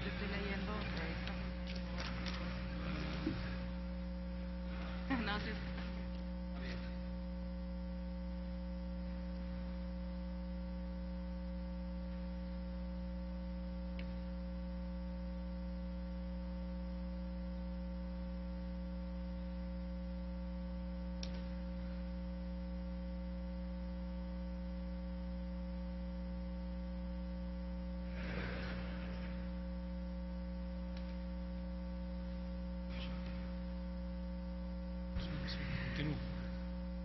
Estoy leyendo no, sí.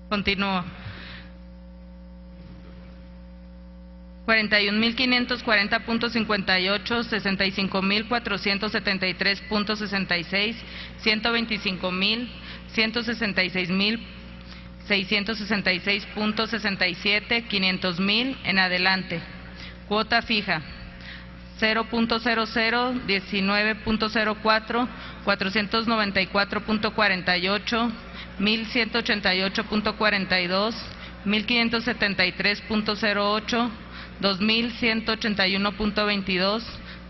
Continúo. 41.540.58, 65.473.66, 125.166.666.67, 500.000 en adelante. Cuota fija 0.00, 19.04, 494.48, 1.188.42, 1.573.08, 2.181.22,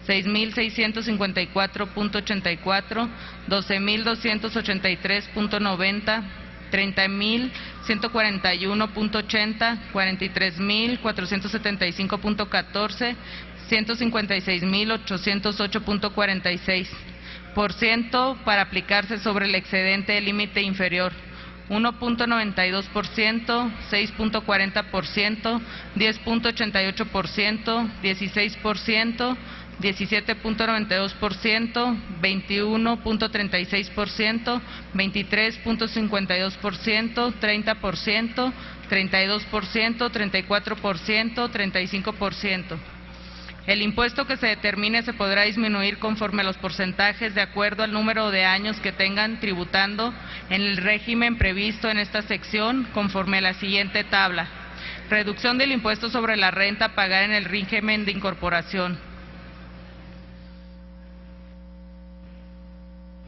6.654.84, 12.283.90, 30.141.80, 43.475.14, 156.808.46%, para aplicarse sobre el excedente del límite inferior: 1.92%, 6.40%, 10.88%, 16%, 17.92%, 21.36%, 23.52%, 30%, 32%, 34%, 35%. El impuesto que se determine se podrá disminuir conforme a los porcentajes de acuerdo al número de años que tengan tributando en el régimen previsto en esta sección, conforme a la siguiente tabla. Reducción del impuesto sobre la renta a pagar en el régimen de incorporación.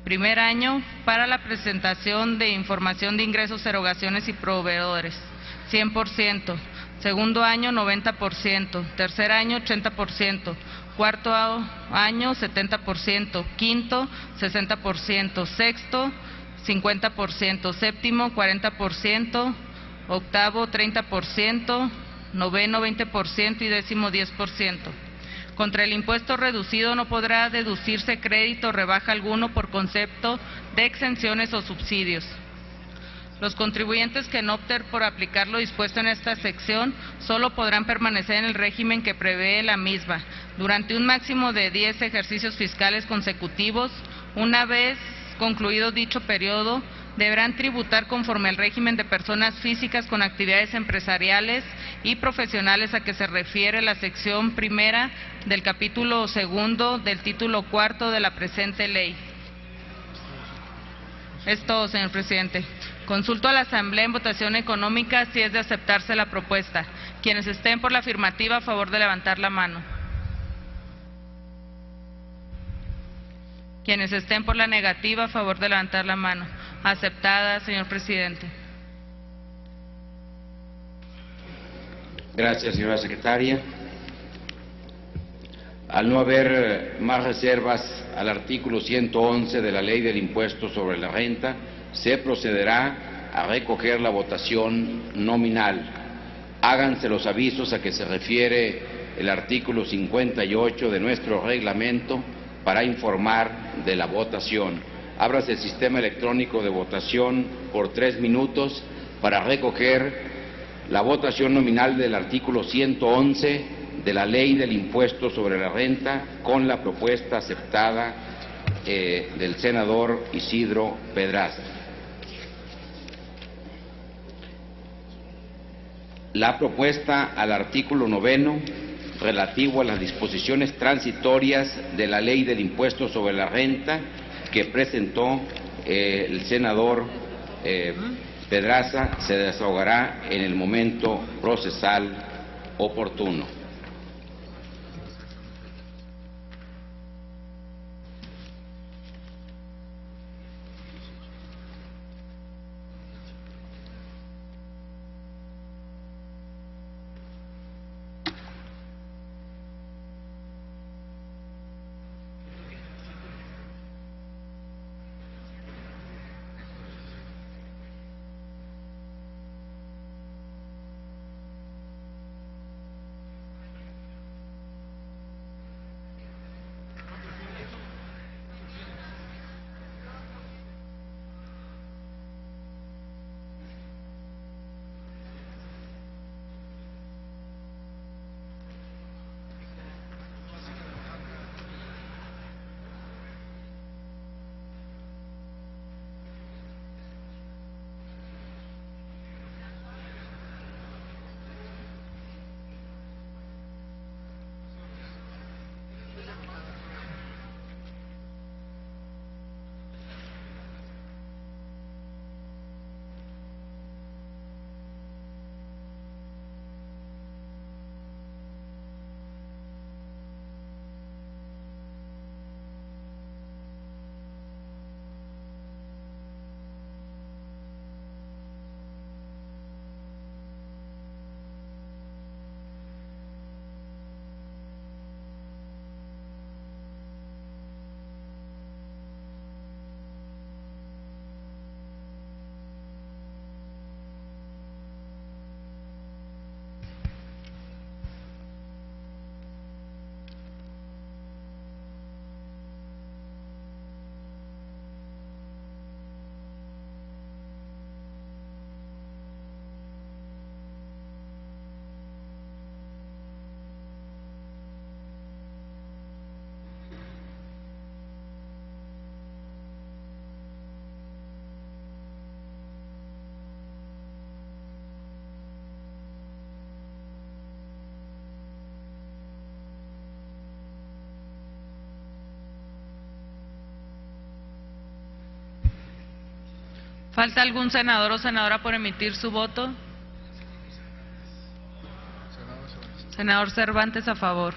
Primer año, para la presentación de información de ingresos, erogaciones y proveedores, 100%. Segundo año, 90%. Tercer año, 80%. Cuarto año, 70%. Quinto, 60%. Sexto, 50%. Séptimo, 40%. Octavo, 30%. Noveno, 20% y décimo, 10%. Contra el impuesto reducido no podrá deducirse crédito o rebaja alguno por concepto de exenciones o subsidios. Los contribuyentes que no opten por aplicar lo dispuesto en esta sección solo podrán permanecer en el régimen que prevé la misma durante un máximo de 10 ejercicios fiscales consecutivos. Una vez concluido dicho periodo, deberán tributar conforme al régimen de personas físicas con actividades empresariales y profesionales a que se refiere la sección primera del capítulo segundo del título cuarto de la presente ley. Es todo, señor presidente. Consulto a la Asamblea en votación económica si es de aceptarse la propuesta. Quienes estén por la afirmativa, a favor de levantar la mano. Quienes estén por la negativa, a favor de levantar la mano. Aceptada, señor presidente. Gracias, señora secretaria. Al no haber más reservas al artículo 111 de la Ley del Impuesto sobre la Renta, se procederá a recoger la votación nominal. Háganse los avisos a que se refiere el artículo 58 de nuestro reglamento para informar de la votación. Ábrase el sistema electrónico de votación por 3 minutos para recoger la votación nominal del artículo 111 de la Ley del Impuesto sobre la Renta con la propuesta aceptada del senador Isidro Pedraza. La propuesta al artículo 9 relativo a las disposiciones transitorias de la Ley del Impuesto sobre la Renta que presentó el senador Pedraza se desahogará en el momento procesal oportuno. ¿Falta algún senador o senadora por emitir su voto? Senador Cervantes, a favor.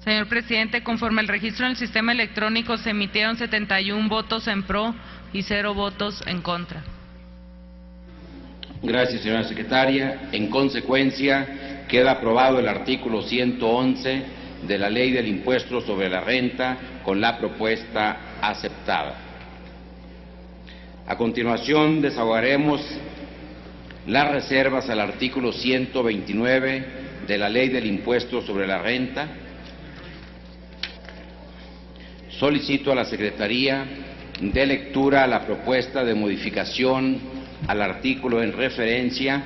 Señor presidente, conforme al registro en el sistema electrónico se emitieron 71 votos en pro y 0 votos en contra. Gracias, señora secretaria. En consecuencia, queda aprobado el artículo 111 de la Ley del Impuesto sobre la Renta con la propuesta aceptada. A continuación, desahogaremos las reservas al artículo 129 de la Ley del Impuesto sobre la Renta. Solicito a la Secretaría de lectura la propuesta de modificación al artículo en referencia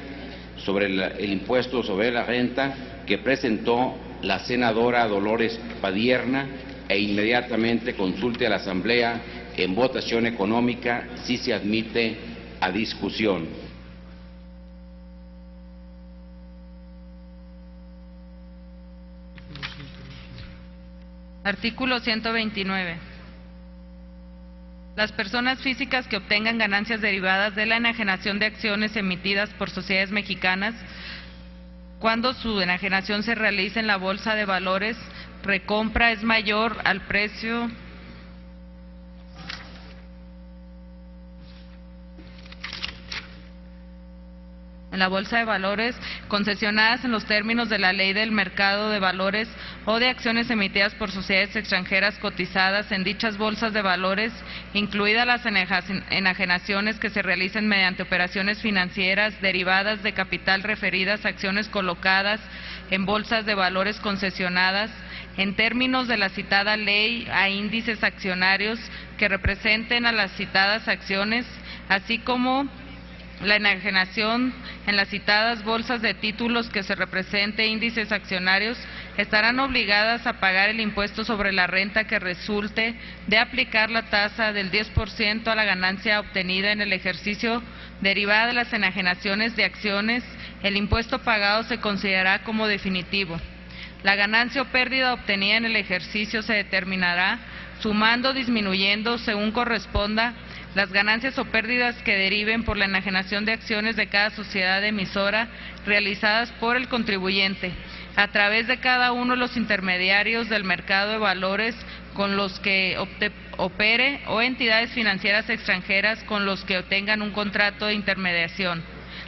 sobre el impuesto sobre la renta que presentó la senadora Dolores Padierna e inmediatamente consulte a la Asamblea en votación económica si se admite a discusión. Artículo 129. Las personas físicas que obtengan ganancias derivadas de la enajenación de acciones emitidas por sociedades mexicanas, cuando su enajenación se realice en la Bolsa de Valores, recompra es mayor al precio en la Bolsa de Valores, concesionadas en los términos de la Ley del Mercado de Valores o de acciones emitidas por sociedades extranjeras cotizadas en dichas bolsas de valores, incluidas las enajenaciones que se realicen mediante operaciones financieras derivadas de capital referidas a acciones colocadas en bolsas de valores concesionadas, en términos de la citada ley, a índices accionarios que representen a las citadas acciones, así como la enajenación en las citadas bolsas de títulos que se represente índices accionarios, estarán obligadas a pagar el impuesto sobre la renta que resulte de aplicar la tasa del 10% a la ganancia obtenida en el ejercicio derivada de las enajenaciones de acciones. El impuesto pagado se considerará como definitivo. La ganancia o pérdida obtenida en el ejercicio se determinará sumando o disminuyendo según corresponda las ganancias o pérdidas que deriven por la enajenación de acciones de cada sociedad emisora realizadas por el contribuyente a través de cada uno de los intermediarios del mercado de valores con los que opere o entidades financieras extranjeras con los que obtengan un contrato de intermediación.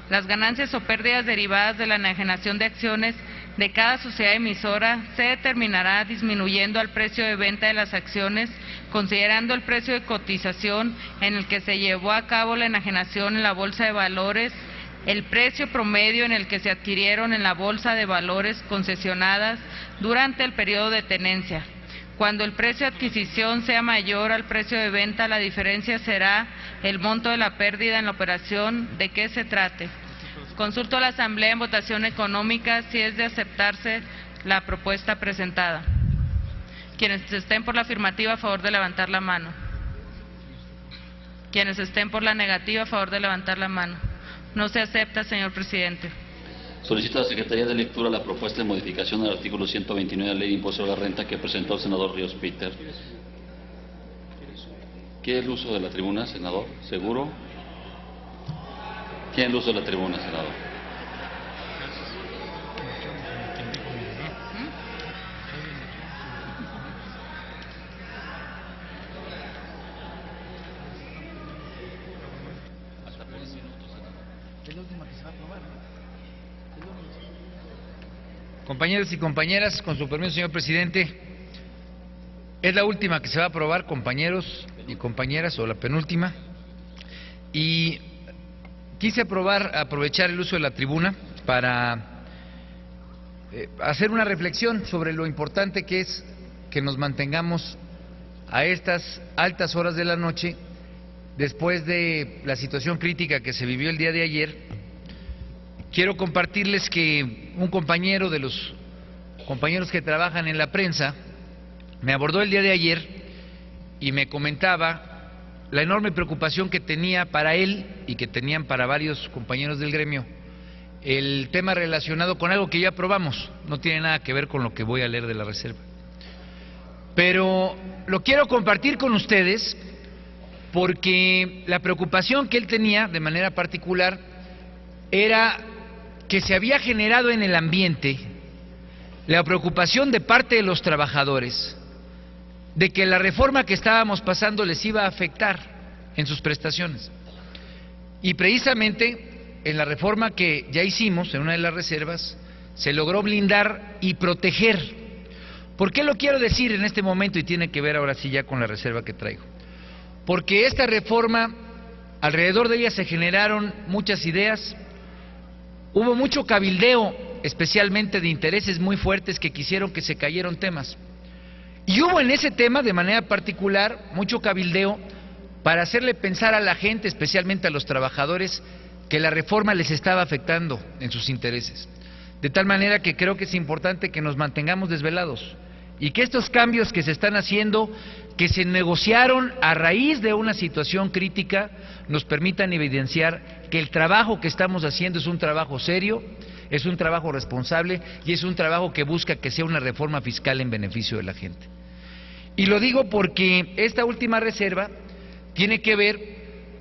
Las ganancias o pérdidas derivadas de la enajenación de acciones de cada sociedad emisora se determinará disminuyendo al precio de venta de las acciones, considerando el precio de cotización en el que se llevó a cabo la enajenación en la Bolsa de Valores, el precio promedio en el que se adquirieron en la Bolsa de Valores concesionadas durante el periodo de tenencia. Cuando el precio de adquisición sea mayor al precio de venta, la diferencia será el monto de la pérdida en la operación de que se trate. Consulto a la Asamblea en votación económica si es de aceptarse la propuesta presentada. Quienes estén por la afirmativa, a favor de levantar la mano. Quienes estén por la negativa, a favor de levantar la mano. No se acepta, señor presidente. Solicito a la Secretaría de Lectura la propuesta de modificación del artículo 129 de la Ley de Impuesto sobre la Renta que presentó el senador Ríos Peter. ¿Quiere el uso de la tribuna, senador? ¿Seguro? ¿Quiere el uso de la tribuna, senador? Compañeros y compañeras, con su permiso, señor presidente, es la última que se va a aprobar, compañeros y compañeras, o la penúltima, y quise aprovechar el uso de la tribuna para hacer una reflexión sobre lo importante que es que nos mantengamos a estas altas horas de la noche, después de la situación crítica que se vivió el día de ayer. Quiero compartirles que un compañero de los compañeros que trabajan en la prensa me abordó el día de ayer y me comentaba la enorme preocupación que tenía para él y que tenían para varios compañeros del gremio el tema relacionado con algo que ya aprobamos, no tiene nada que ver con lo que voy a leer de la reserva. Pero lo quiero compartir con ustedes porque la preocupación que él tenía de manera particular era que se había generado en el ambiente la preocupación de parte de los trabajadores de que la reforma que estábamos pasando les iba a afectar en sus prestaciones. Y precisamente en la reforma que ya hicimos, en una de las reservas, se logró blindar y proteger. ¿Por qué lo quiero decir en este momento? Y tiene que ver ahora sí ya con la reserva que traigo. Porque esta reforma, alrededor de ella se generaron muchas ideas, hubo mucho cabildeo, especialmente de intereses muy fuertes que quisieron que se cayeran temas. Y hubo en ese tema, de manera particular, mucho cabildeo para hacerle pensar a la gente, especialmente a los trabajadores, que la reforma les estaba afectando en sus intereses. De tal manera que creo que es importante que nos mantengamos desvelados y que estos cambios que se están haciendo, que se negociaron a raíz de una situación crítica, nos permitan evidenciar que el trabajo que estamos haciendo es un trabajo serio, es un trabajo responsable y es un trabajo que busca que sea una reforma fiscal en beneficio de la gente. Y lo digo porque esta última reserva tiene que ver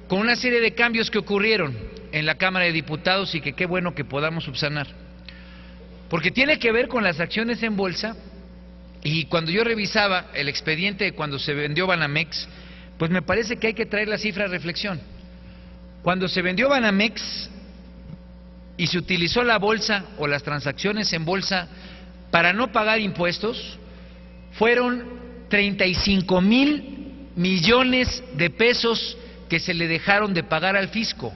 con una serie de cambios que ocurrieron en la Cámara de Diputados y que qué bueno que podamos subsanar. Porque tiene que ver con las acciones en bolsa, y cuando yo revisaba el expediente de cuando se vendió Banamex, pues me parece que hay que traer la cifra a reflexión. Cuando se vendió Banamex y se utilizó la bolsa o las transacciones en bolsa para no pagar impuestos, fueron 35,000 millones de pesos que se le dejaron de pagar al fisco.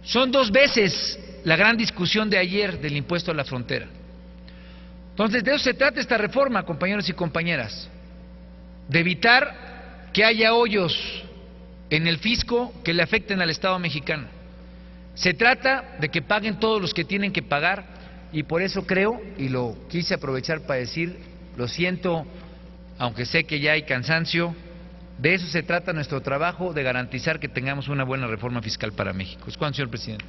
Son 2 veces la gran discusión de ayer del impuesto a la frontera. Entonces, de eso se trata esta reforma, compañeros y compañeras, de evitar que haya hoyos en el fisco que le afecten al Estado mexicano. Se trata de que paguen todos los que tienen que pagar, y por eso creo, y lo quise aprovechar para decir, lo siento, aunque sé que ya hay cansancio, de eso se trata nuestro trabajo, de garantizar que tengamos una buena reforma fiscal para México. Es cuanto, señor presidente.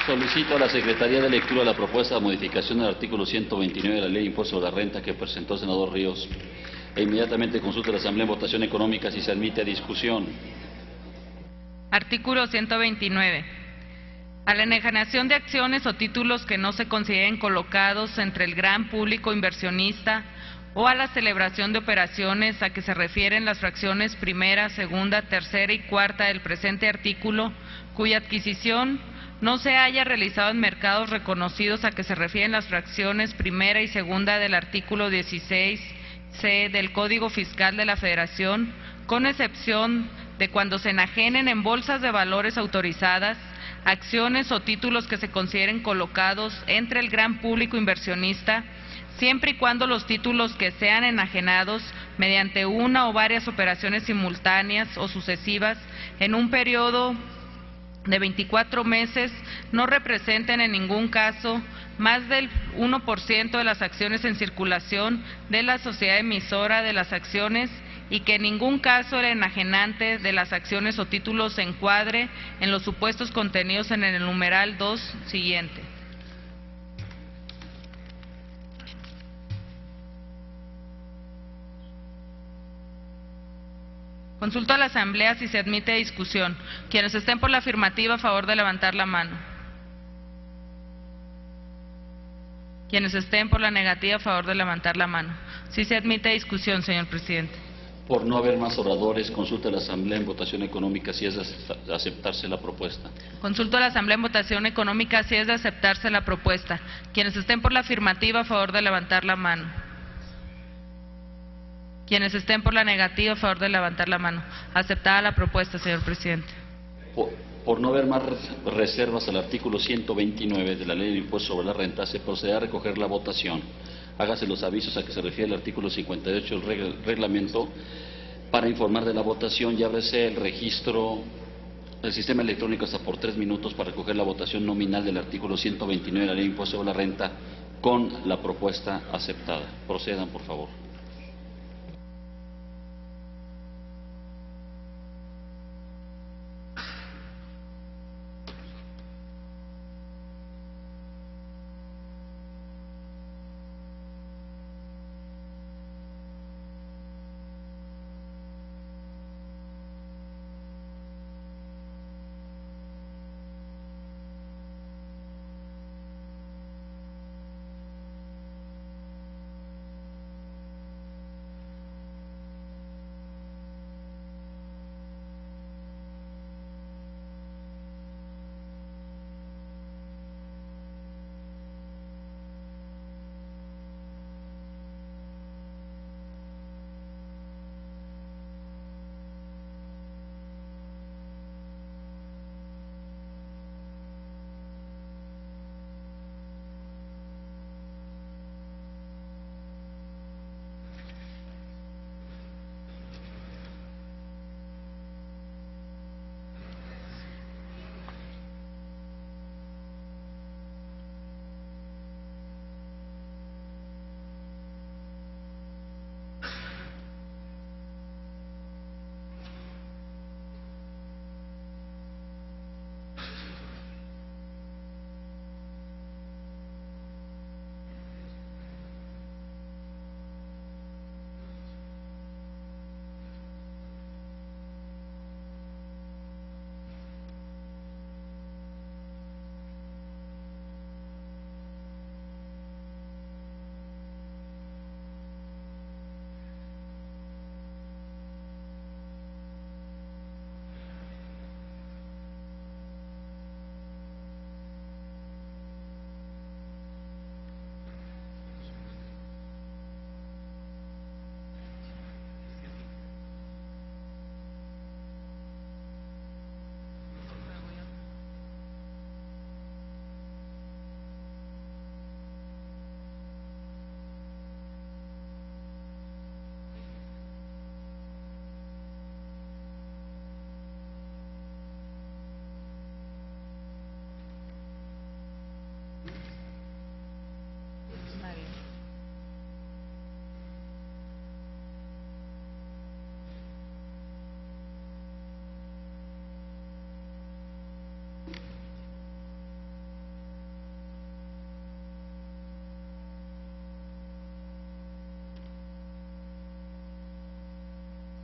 Solicito a la Secretaría de Lectura la propuesta de modificación del artículo 129 de la Ley de Impuesto a la Renta que presentó el senador Ríos e inmediatamente consulte a la Asamblea en votación económica si se admite a discusión. Artículo 129. A la enajenación de acciones o títulos que no se consideren colocados entre el gran público inversionista o a la celebración de operaciones a que se refieren las fracciones primera, segunda, tercera y cuarta del presente artículo, cuya adquisición no se haya realizado en mercados reconocidos a que se refieren las fracciones primera y segunda del artículo 16C del Código Fiscal de la Federación, con excepción de cuando se enajenen en bolsas de valores autorizadas, acciones o títulos que se consideren colocados entre el gran público inversionista, siempre y cuando los títulos que sean enajenados mediante una o varias operaciones simultáneas o sucesivas en un periodo de 24 meses no representen en ningún caso más del 1% de las acciones en circulación de la sociedad emisora de las acciones y que en ningún caso el enajenante de las acciones o títulos se encuadre en los supuestos contenidos en el numeral 2 siguiente. Consulto a la Asamblea si se admite discusión. Quienes estén por la afirmativa, a favor de levantar la mano. Quienes estén por la negativa, a favor de levantar la mano. Si se admite discusión, señor presidente. Por no haber más oradores, consulta a la Asamblea en votación económica si es de aceptarse la propuesta. Consulto a la Asamblea en votación económica si es de aceptarse la propuesta. Quienes estén por la afirmativa, a favor de levantar la mano. Quienes estén por la negativa, a favor de levantar la mano. Aceptada la propuesta, señor presidente. Por no haber más reservas al artículo 129 de la Ley de Impuesto sobre la Renta, se procederá a recoger la votación. Hágase los avisos a que se refiere el artículo 58 del reglamento para informar de la votación y ábrese el registro del sistema electrónico hasta por 3 minutos para recoger la votación nominal del artículo 129 de la Ley de Impuesto sobre la Renta con la propuesta aceptada. Procedan, por favor.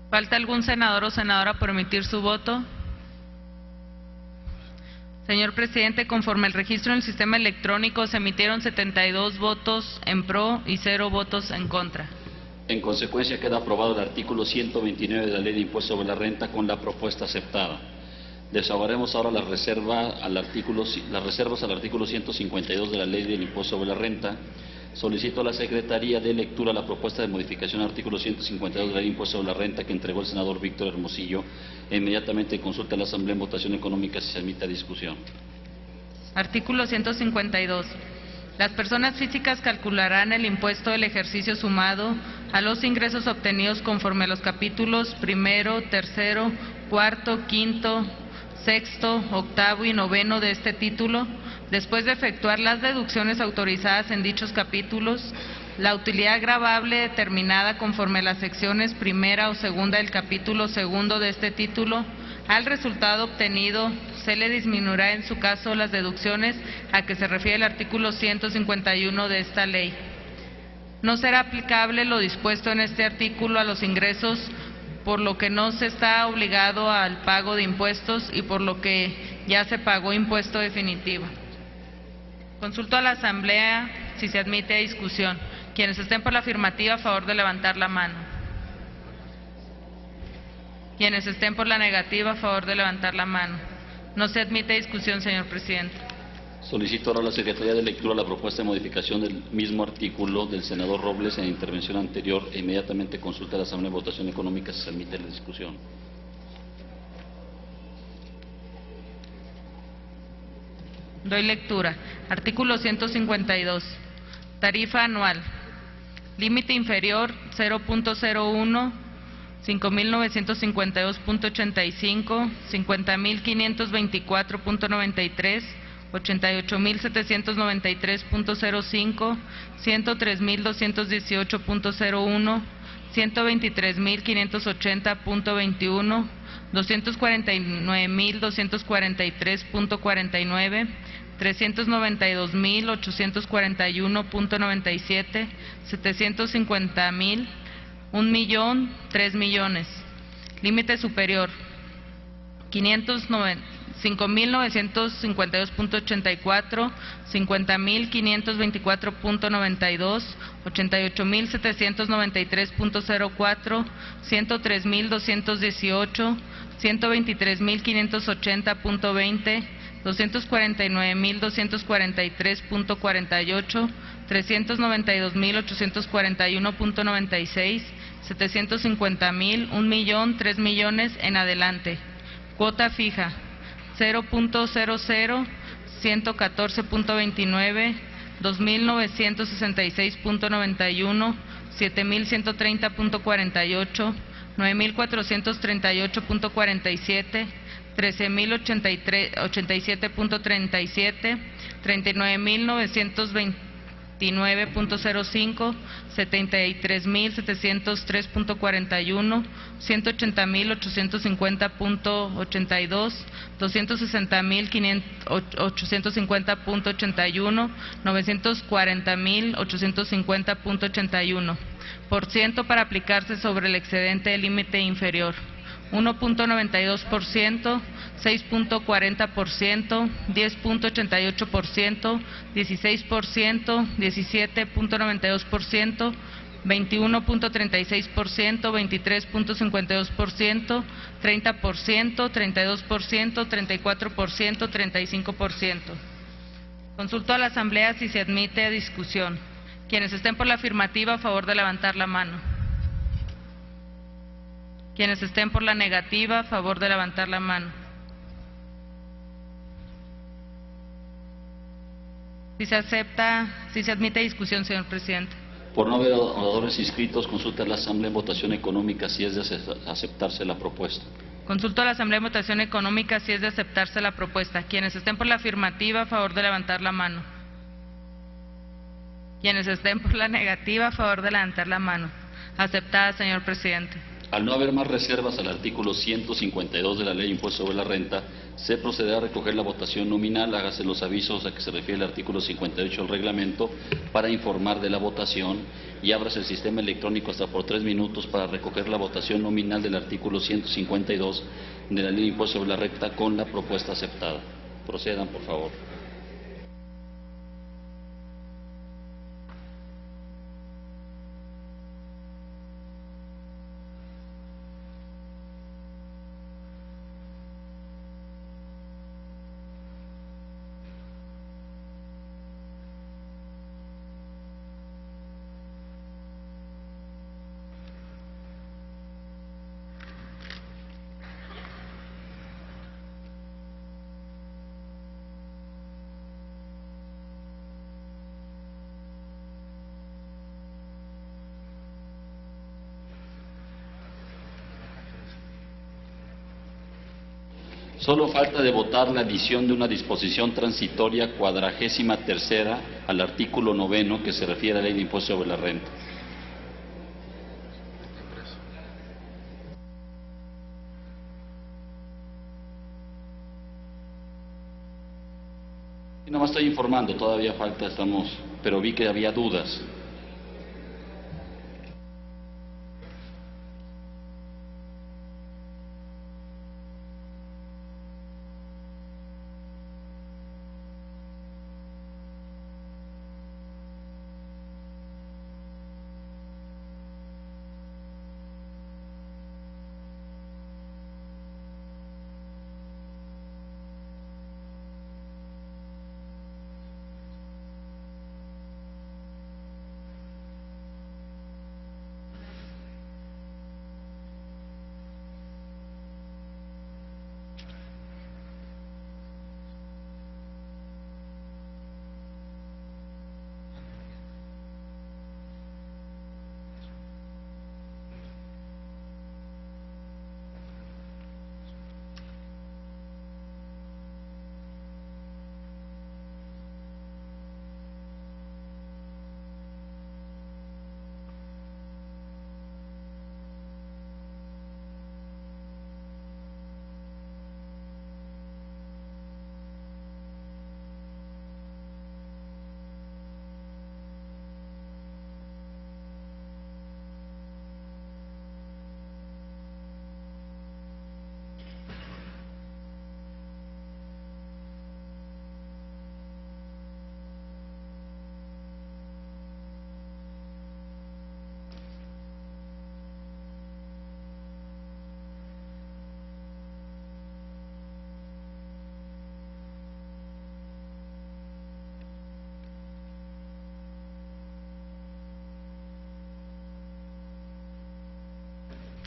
¿Falta algún senador o senadora por emitir su voto? Señor presidente, conforme al registro en el sistema electrónico, se emitieron 72 votos en pro y 0 votos en contra. En consecuencia, queda aprobado el artículo 129 de la Ley de Impuesto sobre la Renta con la propuesta aceptada. Desahogaremos ahora las reservas al artículo 152 de la Ley del Impuesto sobre la Renta. Solicito a la Secretaría de lectura la propuesta de modificación al artículo 152 de la Ley de Impuesto sobre la Renta que entregó el senador Víctor Hermosillo e inmediatamente consulte a la Asamblea en votación económica si se admite a discusión. Artículo 152. Las personas físicas calcularán el impuesto del ejercicio sumado a los ingresos obtenidos conforme a los capítulos primero, tercero, cuarto, quinto, sexto, octavo y noveno de este título, después de efectuar las deducciones autorizadas en dichos capítulos. La utilidad gravable determinada conforme a las secciones primera o segunda del capítulo segundo de este título, al resultado obtenido se le disminuirá en su caso las deducciones a que se refiere el artículo 151 de esta ley. No será aplicable lo dispuesto en este artículo a los ingresos, por lo que no se está obligado al pago de impuestos y por lo que ya se pagó impuesto definitivo. Consulto a la Asamblea si se admite a discusión. Quienes estén por la afirmativa, a favor de levantar la mano. Quienes estén por la negativa, a favor de levantar la mano. No se admite discusión, señor presidente. Solicito ahora a la Secretaría de Lectura la propuesta de modificación del mismo artículo del senador Robles en intervención anterior e inmediatamente consulte a la Asamblea en votación económica si se admite la discusión. Doy lectura. Artículo 152. Tarifa anual. Límite inferior 0.01, 5.952.85, 50.524.93, 88.793.05, 103.218.01, 123.580.21, 249.243.49, 392.841.97, 750.000, 1.000.000, 3.000.000. Límite superior 5.952.84, 50.524.92, 88.793.04, 103.218, 123.580.20, 249.243.48, 392.841.96, 750.000, 1.000.000, 3.000.000 en adelante. Cuota fija 0.00, 114.29, 2.966.91, 7.130.48, 9.438.47, 13.087.37, 39.929.05, 73.703.41, 180.850.82, 260.850.81, 940.850.81. % para aplicarse sobre el excedente del límite inferior. 1.92%, 6.40%, 10.88%, 16%, 17.92%, 21.36%, 23.52%, 30%, 32%, 34%, 35%. Consulto a la Asamblea si se admite a discusión. Quienes estén por la afirmativa, a favor de levantar la mano. Quienes estén por la negativa, a favor de levantar la mano. Si se admite discusión, señor presidente. Por no haber oradores inscritos, consulta a la Asamblea en votación económica si es de aceptarse la propuesta. Consulto a la Asamblea en votación económica si es de aceptarse la propuesta. Quienes estén por la afirmativa, a favor de levantar la mano. Quienes estén por la negativa, a favor de levantar la mano. Aceptada, señor presidente. Al no haber más reservas al artículo 152 de la Ley de Impuesto sobre la Renta, se procederá a recoger la votación nominal. Hágase los avisos a que se refiere el artículo 58 del reglamento para informar de la votación y ábrase el sistema electrónico hasta por 3 minutos para recoger la votación nominal del artículo 152 de la Ley de Impuesto sobre la Renta con la propuesta aceptada. Procedan, por favor. Solo falta de votar la adición de una disposición transitoria 43ª al artículo 9 que se refiere a la Ley de Impuesto sobre la Renta. Y nomás estoy informando, todavía falta, pero vi que había dudas.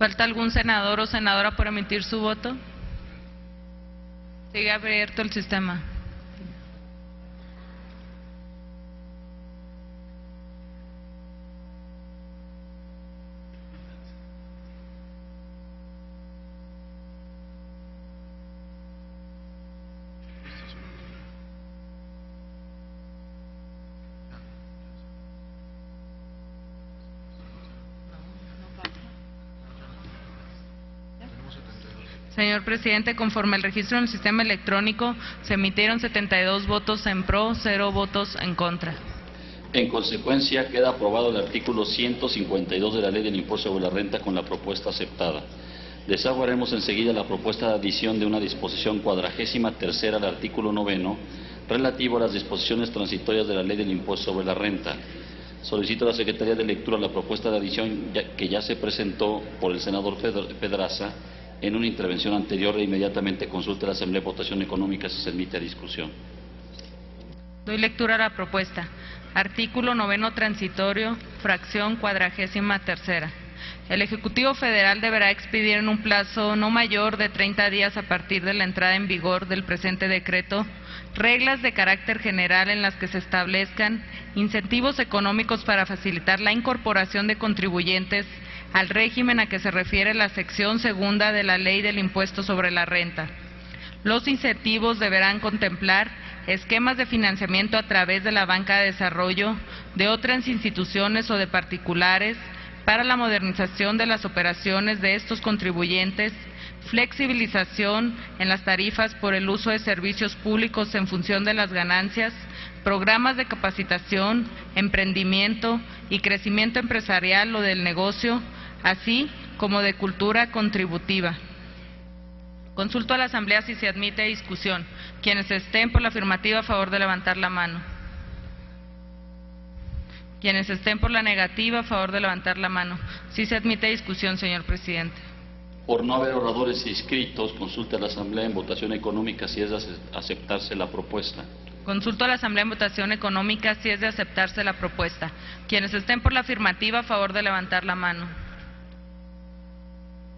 ¿Falta algún senador o senadora por emitir su voto? Sigue abierto el sistema. Señor presidente, conforme al registro en el sistema electrónico, se emitieron 72 votos en pro, 0 votos en contra. En consecuencia, queda aprobado el artículo 152 de la Ley del Impuesto sobre la Renta con la propuesta aceptada. Desahogaremos enseguida la propuesta de adición de una disposición 43ª al artículo 9 relativo a las disposiciones transitorias de la Ley del Impuesto sobre la Renta. Solicito a la Secretaría de Lectura la propuesta de adición que ya se presentó por el senador Pedraza en una intervención anterior e inmediatamente consulte la Asamblea de Votación Económica si se admite a discusión. Doy lectura a la propuesta. Artículo 9 transitorio, fracción 43ª. El Ejecutivo Federal deberá expedir en un plazo no mayor de 30 días a partir de la entrada en vigor del presente decreto reglas de carácter general en las que se establezcan incentivos económicos para facilitar la incorporación de contribuyentes al régimen a que se refiere la sección 2ª de la Ley del Impuesto sobre la Renta. Los incentivos deberán contemplar esquemas de financiamiento a través de la banca de desarrollo, de otras instituciones o de particulares, para la modernización de las operaciones de estos contribuyentes, flexibilización en las tarifas por el uso de servicios públicos en función de las ganancias, programas de capacitación, emprendimiento y crecimiento empresarial o del negocio, así como de cultura contributiva. Consulto a la Asamblea si se admite discusión. Quienes estén por la afirmativa, a favor de levantar la mano. Quienes estén por la negativa, a favor de levantar la mano. Sí se admite discusión, señor presidente. Por no haber oradores inscritos, consulte a la Asamblea en votación económica si es de aceptarse la propuesta. Consulto a la Asamblea en votación económica si es de aceptarse la propuesta. Quienes estén por la afirmativa, a favor de levantar la mano.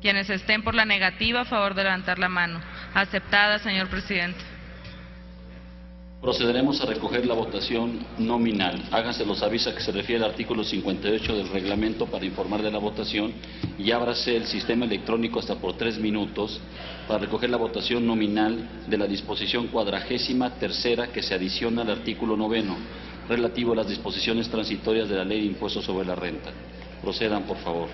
Quienes estén por la negativa, a favor de levantar la mano. Aceptada, señor presidente. Procederemos a recoger la votación nominal. Háganse los avisos a que se refiere al artículo 58 del reglamento para informar de la votación y ábrase el sistema electrónico hasta por 3 minutos para recoger la votación nominal de la disposición 43ª que se adiciona al artículo 9 relativo a las disposiciones transitorias de la Ley de Impuestos sobre la Renta. Procedan, por favor.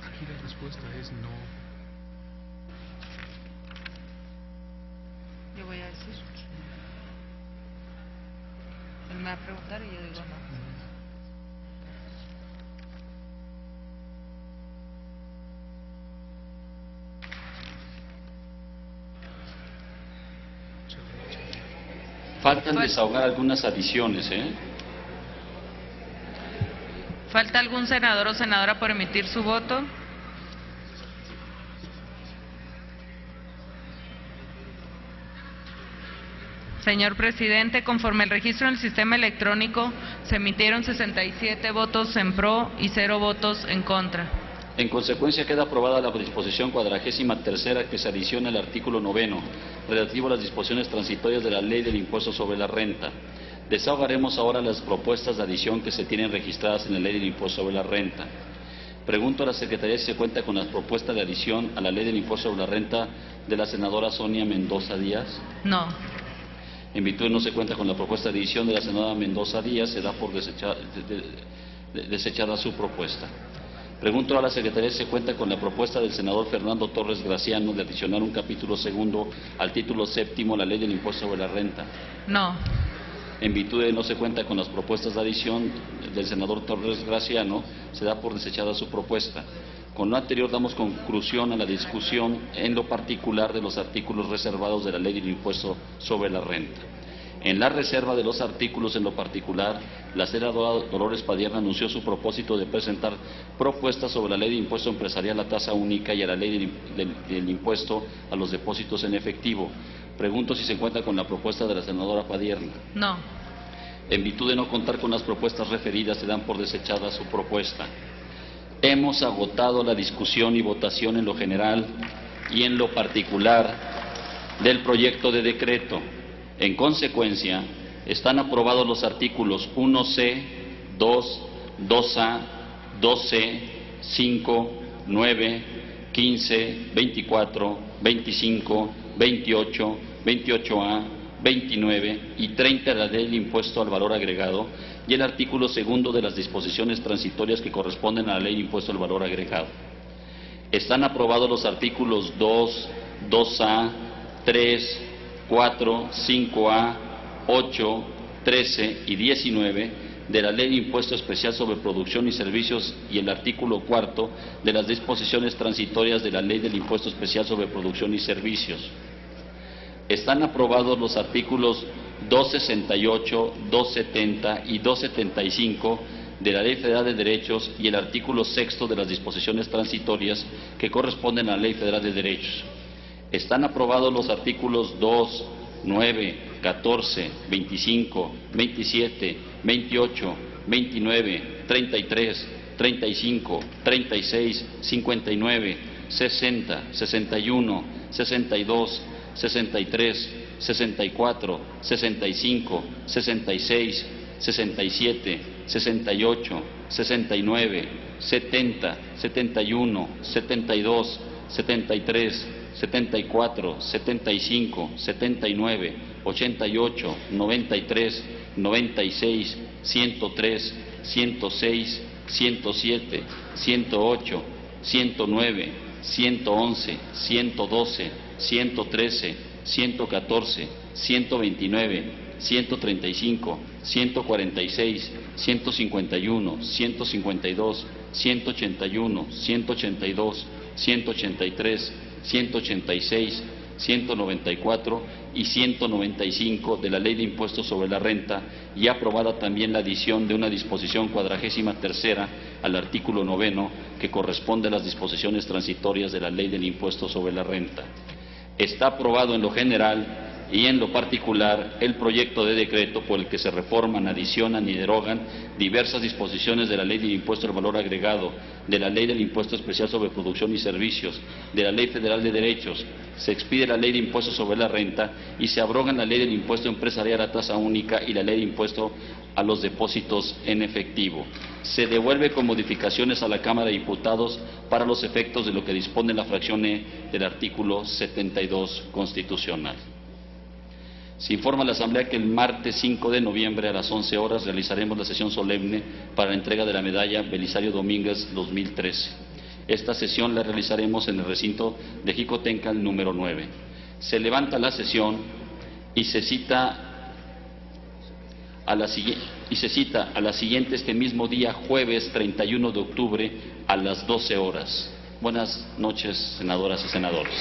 Aquí la respuesta es no. Yo voy a decir. Él me va a preguntar y yo digo no. Faltan desahogar algunas adiciones, ¿Falta algún senador o senadora por emitir su voto? Señor presidente, conforme el registro en el sistema electrónico, se emitieron 67 votos en pro y 0 votos en contra. En consecuencia, queda aprobada la disposición 43ª que se adiciona al artículo 9 relativo a las disposiciones transitorias de la Ley del Impuesto sobre la Renta. Desahogaremos ahora las propuestas de adición que se tienen registradas en la Ley del Impuesto sobre la Renta. Pregunto a la Secretaría si se cuenta con las propuestas de adición a la Ley del Impuesto sobre la Renta de la senadora Sonia Mendoza Díaz. No. En virtud de no se cuenta con la propuesta de adición de la senadora Mendoza Díaz, se da por desechada su propuesta. Pregunto a la Secretaría si se cuenta con la propuesta del senador Fernando Torres Graciano de adicionar un capítulo segundo al título séptimo de la Ley del Impuesto sobre la Renta. No. En virtud de no se cuenta con las propuestas de adición del senador Torres Graciano, se da por desechada su propuesta. Con lo anterior damos conclusión a la discusión en lo particular de los artículos reservados de la Ley del Impuesto sobre la Renta. En la reserva de los artículos en lo particular, la senadora Dolores Padierna anunció su propósito de presentar propuestas sobre la Ley de Impuesto Empresarial a tasa única y a la Ley del Impuesto a los depósitos en efectivo. Pregunto si se encuentra con la propuesta de la senadora Padierna. No. En virtud de no contar con las propuestas referidas, se dan por desechada su propuesta. Hemos agotado la discusión y votación en lo general y en lo particular del proyecto de decreto. En consecuencia, están aprobados los artículos 1C, 2, 2A, 2C, 5, 9, 15, 24, 25, 28, 28A, 29 y 30 de la Ley del Impuesto al Valor Agregado y el artículo segundo de las disposiciones transitorias que corresponden a la Ley de Impuesto al Valor Agregado. Están aprobados los artículos 2, 2A, 3, 4, 5A, 8, 13 y 19 de la Ley de Impuesto Especial sobre Producción y Servicios y el artículo cuarto de las disposiciones transitorias de la Ley del Impuesto Especial sobre Producción y Servicios. Están aprobados los artículos 268, 270 y 275 de la Ley Federal de Derechos y el artículo sexto de las disposiciones transitorias que corresponden a la Ley Federal de Derechos. Están aprobados los artículos 2, 9, 14, 25, 27, 28, 29, 33, 35, 36, 59, 60, 61, 62, 63, 64, 65, 66, 67, 68, 69, 70, 71, 72, 73, 74, 75, 79, 88, 93, 96, 103, 106, 107, 108, 109, 111, 112, 113, 114, 129, 135, 146, 151, 152, 181, 182, 183, 186, 194 y 195 de la Ley de Impuestos sobre la Renta y aprobada también la adición de una disposición 43ª al artículo 9 que corresponde a las disposiciones transitorias de la Ley del Impuesto sobre la Renta. Está aprobado en lo general y en lo particular el proyecto de decreto por el que se reforman, adicionan y derogan diversas disposiciones de la Ley del Impuesto al Valor Agregado, de la Ley del Impuesto Especial sobre Producción y Servicios, de la Ley Federal de Derechos, se expide la Ley de Impuesto sobre la Renta y se abrogan la Ley del Impuesto Empresarial a tasa única y la Ley de Impuesto a los depósitos en efectivo. Se devuelve con modificaciones a la Cámara de Diputados para los efectos de lo que dispone la fracción E del artículo 72 constitucional. Se informa a la Asamblea que el martes 5 de noviembre a las 11 horas realizaremos la sesión solemne para la entrega de la medalla Belisario Domínguez 2013. Esta sesión la realizaremos en el recinto de Jicotencal número 9. Se levanta la sesión y se cita a la siguiente este mismo día, jueves 31 de octubre a las 12 horas. Buenas noches, senadoras y senadores.